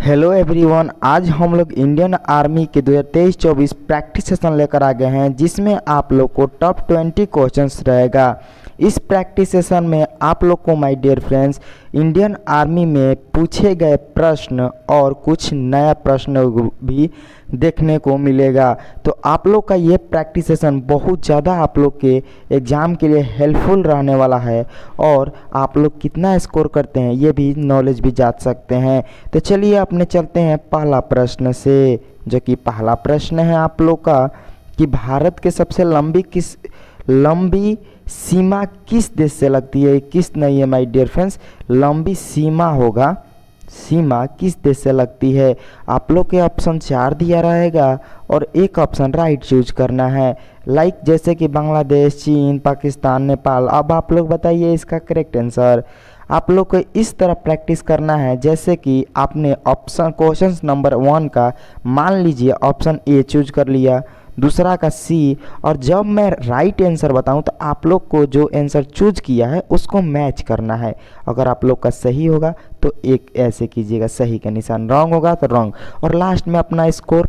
Hello everyone, आज हम लोग इंडियन आर्मी के 2023-24 प्रैक्टिस सेशन लेकर आ गए हैं जिसमें आप लोग को टॉप 20 क्वेश्चंस रहेगा। इस प्रैक्टिस सेशन में आप लोग को my dear friends Indian army में पूछे गए प्रश्न और कुछ नया प्रश्न भी देखने को मिलेगा। तो आप लोग का ये प्रैक्टिस सेशन बहुत ज़्यादा आप लोग के एग्ज़ाम के लिए हेल्पफुल रहने वाला है और आप लोग कितना स्कोर करते हैं ये भी नॉलेज भी जान सकते हैं। तो चलिए अपने चलते हैं पहला प्रश्न से, जो कि पहला प्रश्न है आप लोग का कि भारत के सबसे लंबी सीमा किस देश से लगती है। किस नहीं है माय डियर फ्रेंड्स, लंबी सीमा होगा, सीमा किस देश से लगती है। आप लोग के ऑप्शन 4 दिया रहेगा और एक ऑप्शन राइट चूज करना है, लाइक जैसे कि बांग्लादेश, चीन, पाकिस्तान, नेपाल। अब आप लोग बताइए इसका करेक्ट आंसर। आप लोग को इस तरह प्रैक्टिस करना है जैसे कि आपने ऑप्शन क्वेश्चन नंबर 1 का मान लीजिए ऑप्शन ए चूज कर लिया, दूसरा का सी, और जब मैं राइट आंसर बताऊं तो आप लोग को जो आंसर चूज किया है उसको मैच करना है। अगर आप लोग का सही होगा तो एक ऐसे कीजिएगा सही का निशान, रॉन्ग होगा तो रॉन्ग, और लास्ट में अपना स्कोर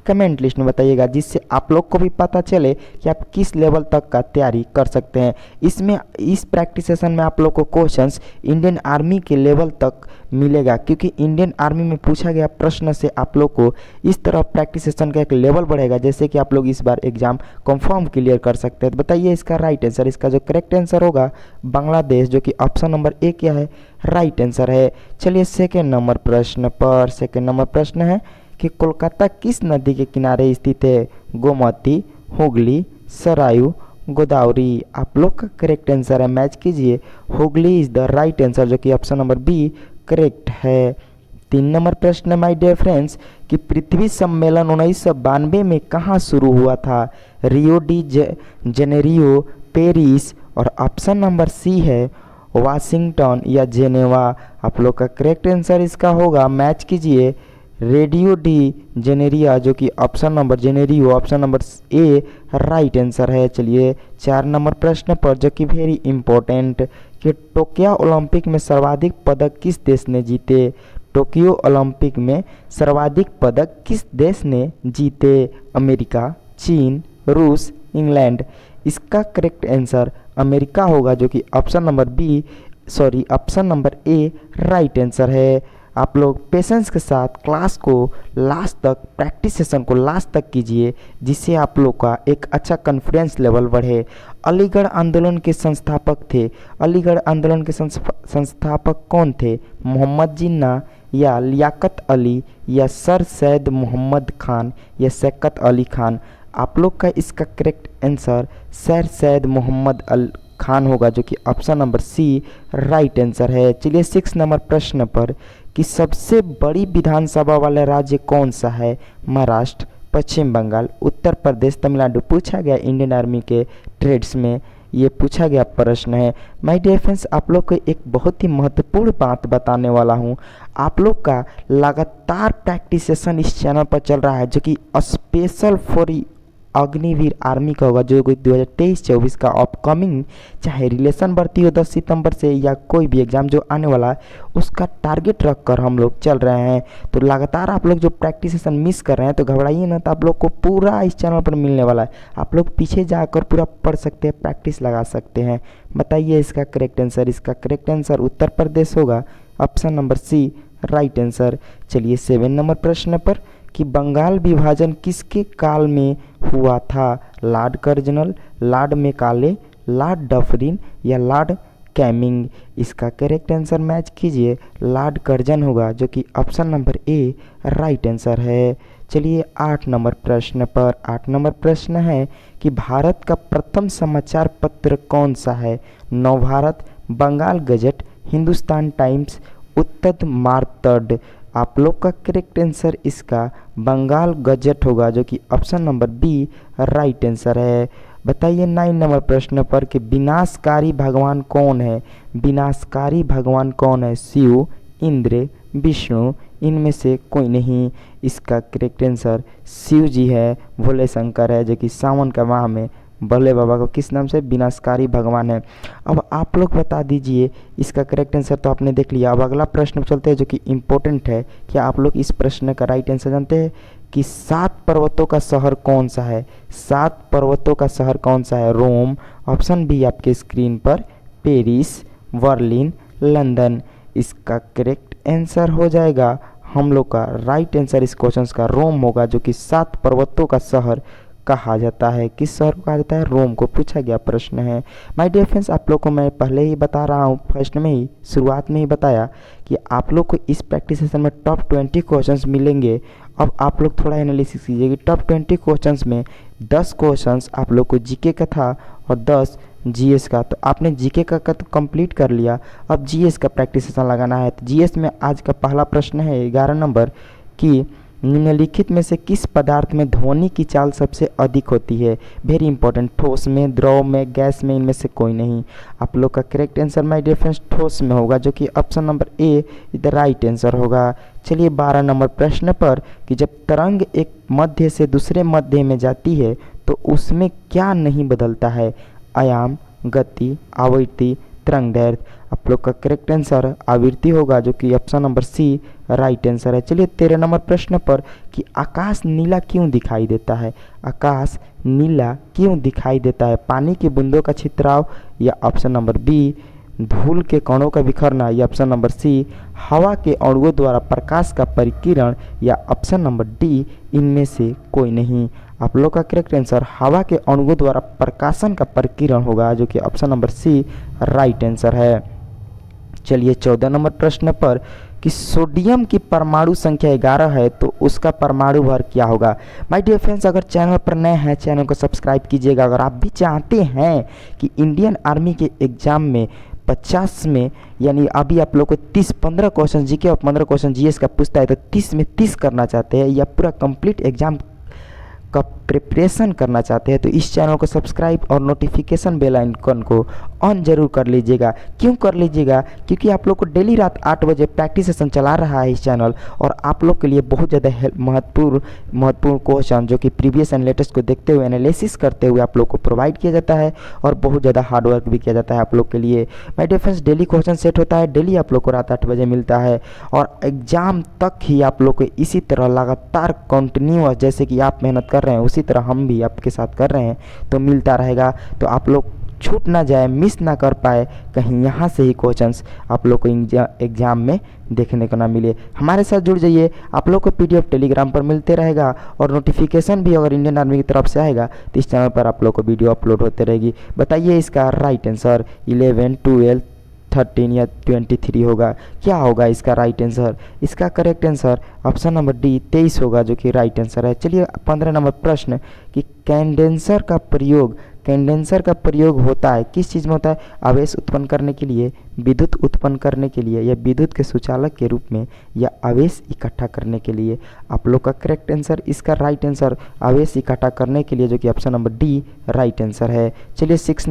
कमेंट लिस्ट में बताइएगा जिससे आप लोग को भी पता चले कि आप किस लेवल तक का तैयारी कर सकते हैं। इसमें इस प्रैक्टिस सेशन में आप लोग को क्वेश्चंस इंडियन आर्मी के लेवल तक मिलेगा, क्योंकि इंडियन आर्मी में पूछा गया प्रश्न से आप लोग को इस तरह प्रैक्टिस सेशन का एक लेवल बढ़ेगा जैसे कि आप लोग इस बार एग्जाम कंफर्म क्लियर कर सकते हैं। तो बताइए इसका राइट आंसर। इसका जो करेक्ट आंसर होगा बांग्लादेश, जो कि ऑप्शन नंबर ए क्या है, राइट आंसर है। चलिए सेकेंड नंबर प्रश्न पर। सेकेंड नंबर प्रश्न है कि कोलकाता किस नदी के किनारे स्थित है। गोमती, हुगली, सरायू, गोदावरी। आप लोग का करेक्ट आंसर है, मैच कीजिए। Hooghly is the right answer, जो कि ऑप्शन नंबर बी करेक्ट है। 3 नंबर प्रश्न माय डियर फ्रेंड्स कि पृथ्वी सम्मेलन 1992 में कहाँ शुरू हुआ था। रियो डी जेनेरियो, पेरिस, और ऑप्शन नंबर सी है वाशिंगटन या जेनेवा। आप लोग का करेक्ट आंसर इसका होगा, मैच कीजिए, रेडियो डी जेनेरिया, जो कि option number Janeiro, option number A right answer है। चलिए 4 नंबर प्रश्न पर, जो कि वेरी इंपॉर्टेंट कि टोक्यो ओलंपिक में सर्वाधिक पदक किस देश ने जीते। टोक्यो ओलंपिक में सर्वाधिक पदक किस देश ने जीते। अमेरिका, चीन, रूस, इंग्लैंड। इसका करेक्ट आंसर अमेरिका होगा, जो कि option number A right answer है। आप लोग पेशेंस के साथ क्लास को लास्ट तक, प्रैक्टिस सेशन को लास्ट तक कीजिए जिससे आप लोग का एक अच्छा कॉन्फिडेंस लेवल बढ़े। अलीगढ़ आंदोलन के संस्थापक थे। अलीगढ़ आंदोलन के संस्थापक कौन थे। मोहम्मद जिन्ना या लियाकत अली या सर सैयद मोहम्मद खान या शौकत अली खान। आप लोग का इसका correct answer sir Syed Mohammad Khan होगा, जो कि option number C right answer है। चलिए 6 नंबर प्रश्न पर कि सबसे बड़ी विधानसभा वाला राज्य कौन सा है। महाराष्ट्र, पश्चिम बंगाल, उत्तर प्रदेश, तमिलनाडु। पूछा गया इंडियन आर्मी के ट्रेड्स में ये पूछा गया प्रश्न है। माय डियर फ्रेंड्स, आप लोग को एक बहुत ही महत्वपूर्ण बात बताने वाला हूँ। आप लोग का लगातार प्रैक्टिस सेशन इस चैनल पर चल रहा है जो कि स्पेशल फॉर अग्निवीर आर्मी का होगा, जो 2023-24 का अपकमिंग चाहे रिलेशन भर्ती हो 10 सितंबर से या कोई भी एग्ज़ाम जो आने वाला है उसका टारगेट रख कर हम लोग चल रहे हैं। तो लगातार आप लोग जो प्रैक्टिस सेशन मिस कर रहे हैं तो घबराइए ना, तो आप लोग को पूरा इस चैनल पर मिलने वाला है। आप लोग पीछे जाकर पूरा पढ़ सकते हैं, प्रैक्टिस लगा सकते हैं। बताइए इसका करेक्ट आंसर। इसका करेक्ट आंसर उत्तर प्रदेश होगा, option number C right answer. चलिए 7 नंबर प्रश्न पर कि बंगाल विभाजन किसके काल में हुआ था। Lord Curzon, Lord Macaulay, Lord Dufferin या लॉर्ड कैमिंग। इसका करेक्ट आंसर मैच कीजिए, लॉर्ड कर्जन होगा, जो कि option number A right answer है। चलिए 8 नंबर प्रश्न पर। 8 नंबर प्रश्न है कि भारत का प्रथम समाचार पत्र कौन सा है। नवभारत, बंगाल गजट, हिंदुस्तान टाइम्स, उत्तर मार्तंड। आप लोग का करेक्ट आंसर इसका बंगाल गजट होगा, जो कि option number B right answer है। बताइए 9 नंबर प्रश्न पर कि विनाशकारी भगवान कौन है। विनाशकारी भगवान कौन है। शिव, इंद्र, विष्णु, इनमें से कोई नहीं। इसका करेक्ट आंसर शिव जी है, भोले शंकर है, जो कि सावन का माह में भोले बाबा को किस नाम से, विनाशकारी भगवान है। अब आप लोग बता दीजिए इसका करेक्ट आंसर तो आपने देख लिया। अब अगला प्रश्न चलते हैं जो कि इम्पोर्टेंट है। क्या आप लोग इस प्रश्न का राइट आंसर जानते हैं कि 7 पर्वतों का शहर कौन सा है? 7 पर्वतों का शहर कौन सा है? रोम, ऑप्शन बी आपके स्क्रीन पर, पेरिस, बर्लिन, लंदन। इसका करेक्ट आंसर हो जाएगा हम लोग का राइट आंसर इस क्वेश्चन का रोम होगा, जो कि 7 पर्वतों का शहर कहा जाता है। किस शहर को कहा जाता है? रोम को पूछा गया प्रश्न है। माय डियर फ्रेंड्स, आप लोग को मैं पहले ही बता रहा हूँ, फर्स्ट में ही शुरुआत में ही बताया कि आप लोग को इस प्रैक्टिस सेशन में टॉप 20 क्वेश्चंस मिलेंगे। अब आप लोग थोड़ा एनालिसिस कीजिए कि टॉप 20 क्वेश्चंस में 10 क्वेश्चंस आप लोग को जीके का था और 10 जीएस का। तो आपने जीके का तो कंप्लीट कर लिया, अब जीएस का प्रैक्टिस सेशन लगाना है। तो जीएस में आज का पहला प्रश्न है 11 नंबर कि निम्नलिखित में से किस पदार्थ में ध्वनि की चाल सबसे अधिक होती है? Very important. ठोस में, द्रव में, गैस में, इनमें से कोई नहीं। आप लोग का correct answer my dear friends ठोस में होगा, जो कि option number A is the right answer होगा। चलिए 12 नंबर प्रश्न पर कि जब तरंग एक मध्य से दूसरे मध्य में जाती है तो उसमें क्या नहीं बदलता है? आयाम, गति, आवृत्ति, तरंग दैर्घ्य। आप लोग का करेक्ट आंसर आवृत्ति होगा, जो कि option number C right answer है। चलिए 13 नंबर प्रश्न पर कि आकाश नीला क्यों दिखाई देता है? आकाश नीला क्यों दिखाई देता है? पानी की बूंदों का छितराव, या ऑप्शन नंबर बी धूल के कणों का बिखरना, या ऑप्शन नंबर सी हवा के अणुओं द्वारा प्रकाश का परिकिरण, या ऑप्शन नंबर डी इनमें से कोई नहीं। आप लोग का करेक्ट आंसर हवा के अणुओं द्वारा प्रकाशन का परिकिरण होगा, जो कि option number C right answer है। चलिए 14 नंबर प्रश्न पर कि सोडियम की परमाणु संख्या 11 है तो उसका परमाणु भर क्या होगा? माय डियर फ्रेंड्स, अगर चैनल पर नए हैं चैनल को सब्सक्राइब कीजिएगा। अगर आप भी चाहते हैं कि इंडियन आर्मी के एग्जाम में 50 में, यानी अभी आप लोग को 15 क्वेश्चन जीके और 15 क्वेश्चन जीएस का पूछता है, तो 30 में 30 करना चाहते हैं या पूरा कंप्लीट एग्जाम का प्रिपरेशन करना चाहते हैं, तो इस चैनल को सब्सक्राइब और नोटिफिकेशन बेल आइकन को ऑन जरूर कर लीजिएगा। क्यों कर लीजिएगा? क्योंकि आप लोग को डेली रात 8 बजे प्रैक्टिस सेशन चला रहा है इस चैनल, और आप लोग के लिए बहुत ज़्यादा महत्वपूर्ण क्वेश्चन जो कि प्रीवियस एंड लेटेस्ट को देखते हुए एनालिसिस करते हुए आप लोग को प्रोवाइड किया जाता है, और बहुत ज़्यादा हार्डवर्क भी किया जाता है आप लोग के लिए। My dear friends, daily question set होता है, डेली आप लोग को रात 8 बजे मिलता है, और एग्जाम तक ही आप लोग को इसी तरह लगातार कंटिन्यूअस, जैसे कि आप मेहनत कर रहे हैं उसी तरह हम भी आपके साथ कर रहे हैं, तो मिलता रहेगा। तो आप लोग छूट ना जाए, मिस ना कर पाए, कहीं यहाँ से ही क्वेश्चंस आप लोग को एग्जाम में देखने को ना मिले। हमारे साथ जुड़ जाइए, आप लोग को पीडीएफ टेलीग्राम पर मिलते रहेगा, और नोटिफिकेशन भी अगर इंडियन आर्मी की तरफ से आएगा तो इस चैनल पर आप लोग को वीडियो अपलोड होते रहेगी। बताइए इसका राइट आंसर 11, 12, 13 या 23 होगा? क्या होगा इसका राइट आंसर? इसका correct answer option number D 23 होगा, जो कि राइट आंसर है। चलिए 15 नंबर प्रश्न कि कंडेंसर का प्रयोग होता है किस चीज़ में होता है? आवेश उत्पन्न करने के लिए, विद्युत उत्पन्न करने के लिए, या विद्युत के सुचालक के रूप में, या आवेश इकट्ठा करने के लिए? आप लोग का करेक्ट आंसर इसका राइट आंसर आवेश इकट्ठा करने के लिए, जो कि option number D right answer है। चलिए 16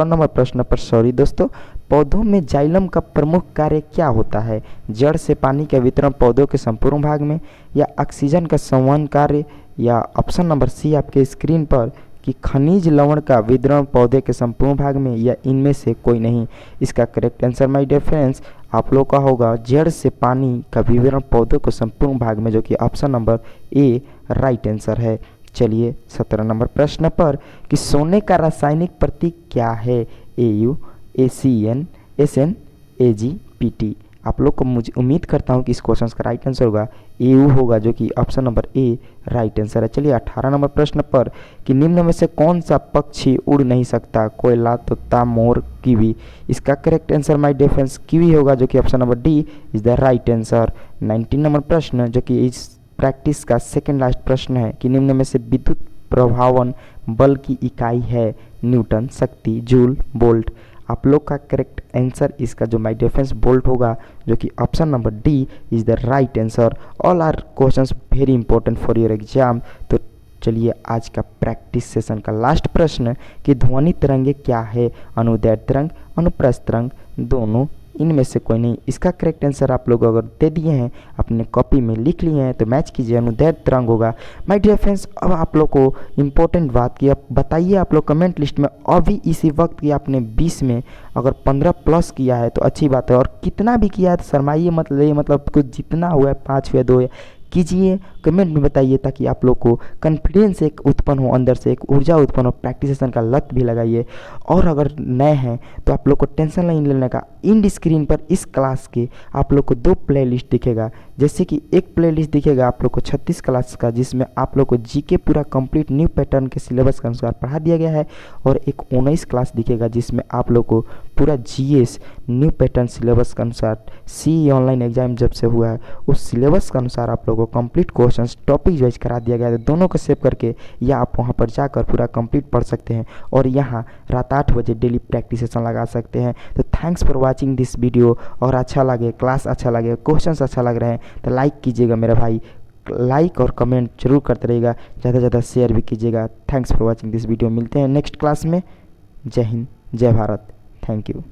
नंबर प्रश्न पर सॉरी दोस्तों, पौधों में जाइलम का प्रमुख कार्य क्या होता है? जड़ से पानी का वितरण पौधों के संपूर्ण भाग में, या ऑक्सीजन का संवहन कार्य, या ऑप्शन नंबर सी आपके स्क्रीन पर कि खनिज लवण का वितरण पौधे के संपूर्ण भाग में, या इनमें से कोई नहीं। इसका correct answer my dear friends आप लोग का होगा जड़ से पानी का वितरण पौधों के संपूर्ण भाग में, जो कि option number A right answer है। चलिए 17 नंबर प्रश्न पर कि सोने का रासायनिक प्रतीक क्या है? AU, ACN, SN, AgPt। आप लोग को मुझे उम्मीद करता हूँ कि इस क्वेश्चन का राइट आंसर होगा AU होगा, जो कि option number A right answer है। चलिए 18 नंबर प्रश्न पर कि निम्न में से कौन सा पक्षी उड़ नहीं सकता? कोयला, तोता, मोर, कीवी। इसका correct answer my dear friends kiwi होगा, जो कि option number D is the right answer. 19 number प्रश्न जो कि इस प्रैक्टिस का सेकेंड लास्ट प्रश्न है कि निम्न में से विद्युत प्रभावन बल की इकाई है? न्यूटन, शक्ति, जूल, वोल्ट। आप लोग का करेक्ट आंसर इसका जो माय डियर फ्रेंड्स वोल्ट होगा, जो कि option number D is the right answer. All are questions very important for your exam. तो चलिए आज का प्रैक्टिस सेशन का लास्ट प्रश्न कि ध्वनि तरंगे क्या है? अनुदैर्घ्य तरंग, अनुप्रस्थ तरंग, दोनों, इनमें से कोई नहीं। इसका करेक्ट आंसर आप लोग अगर दे दिए हैं, अपने कॉपी में लिख लिए हैं, तो मैच कीजिए, अनुदैर्ध्य तरंग होगा। माय डियर फ्रेंड्स, अब आप लोग को इंपॉर्टेंट बात की, अब बताइए आप लोग कमेंट लिस्ट में अभी इसी वक्त की आपने 20 में अगर 15 प्लस किया है तो अच्छी बात है, और कितना भी किया है तो शर्माइए मत, मतलब कुछ जितना हुआ है 5 या 2 कीजिए, कमेंट में बताइए, ताकि आप लोग को कॉन्फिडेंस एक उत्पन्न हो, अंदर से एक ऊर्जा उत्पन्न हो, प्रैक्टिस सेशन का लत भी लगाइए। और अगर नए हैं तो आप लोग को टेंशन नहीं लेने का, इंड स्क्रीन पर इस क्लास के आप लोग को 2 प्लेलिस्ट दिखेगा। जैसे कि एक प्लेलिस्ट दिखेगा आप लोग को 36 क्लास का, जिसमें आप लोग को जीके पूरा कंप्लीट न्यू पैटर्न के सिलेबस के अनुसार पढ़ा दिया गया है, और एक 19 क्लास दिखेगा जिसमें आप लोग को पूरा जीएस न्यू पैटर्न सिलेबस के अनुसार सी ऑनलाइन एग्जाम जब से हुआ है उस सिलेबस के अनुसार आप लोगों को कंप्लीट क्वेश्चंस टॉपिक वाइज करा दिया गया है। तो दोनों को सेव करके या आप वहां पर जाकर पूरा कंप्लीट पढ़ सकते हैं, और यहाँ रात 8 बजे डेली प्रैक्टिस सेशन लगा सकते हैं। तो thanks for watching this video, और अच्छा लगे, क्लास अच्छा लगे, क्वेश्चंस अच्छा लग रहे हैं तो लाइक कीजिएगा मेरा भाई, लाइक और कमेंट जरूर करते रहिएगा, ज़्यादा से ज़्यादा शेयर भी कीजिएगा। Thanks for watching this video, मिलते हैं नेक्स्ट क्लास में। जय हिंद, जय भारत, थैंक यू।